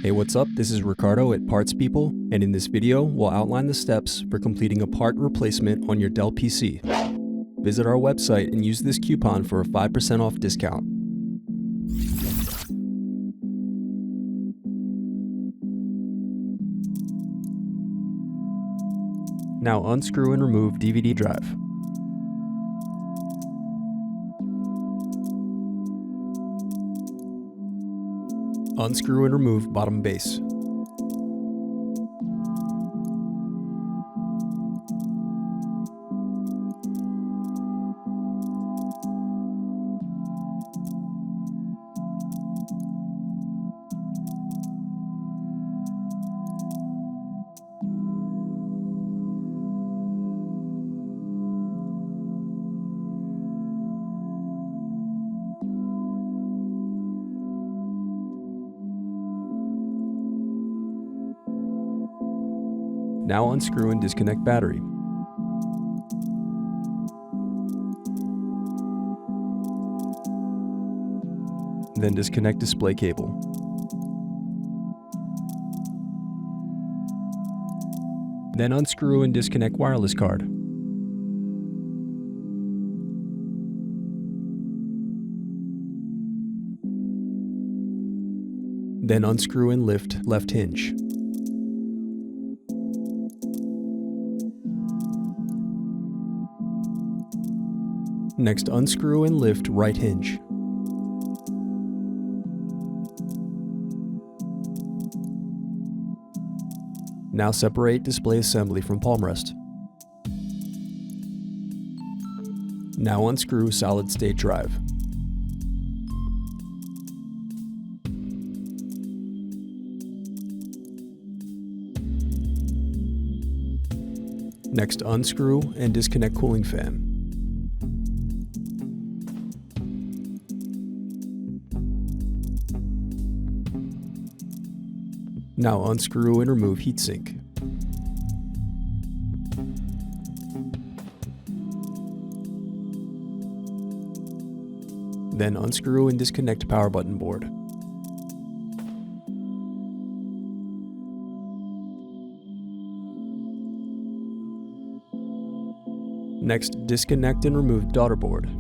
Hey, what's up? This is Ricardo at Parts People, and in this video, we'll outline the steps for completing a part replacement on your Dell PC. Visit our website and use this coupon for a 5% off discount. Now unscrew and remove DVD drive. Unscrew and remove bottom base. Now unscrew and disconnect battery. Then disconnect display cable. Then unscrew and disconnect wireless card. Then unscrew and lift left hinge. Next, unscrew and lift right hinge. Now separate display assembly from Palmrest. Now unscrew solid state drive. Next, unscrew and disconnect cooling fan. Now unscrew and remove heatsink. Then unscrew and disconnect power button board. Next, disconnect and remove daughter board.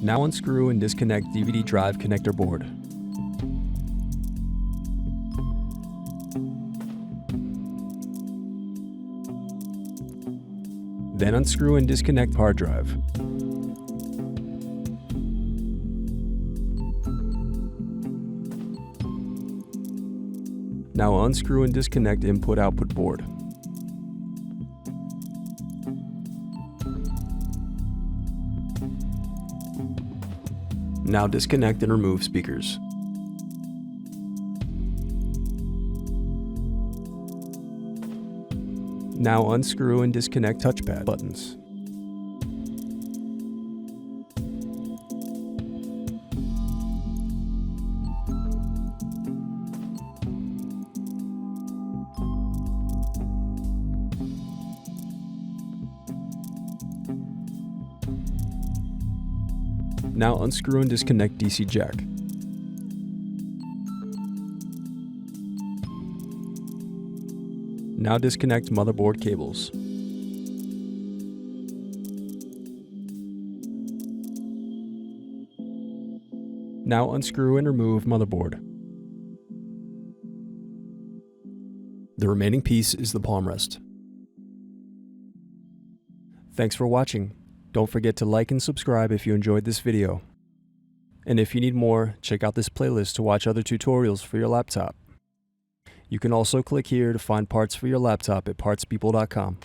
Now unscrew and disconnect DVD drive connector board. Then unscrew and disconnect hard drive. Now unscrew and disconnect input-output board. Now disconnect and remove speakers. Now unscrew and disconnect touchpad buttons. Now unscrew and disconnect DC jack. Now disconnect motherboard cables. Now unscrew and remove motherboard. The remaining piece is the Palmrest. Thanks for watching. Don't forget to like and subscribe if you enjoyed this video. And if you need more, check out this playlist to watch other tutorials for your laptop. You can also click here to find parts for your laptop at partspeople.com.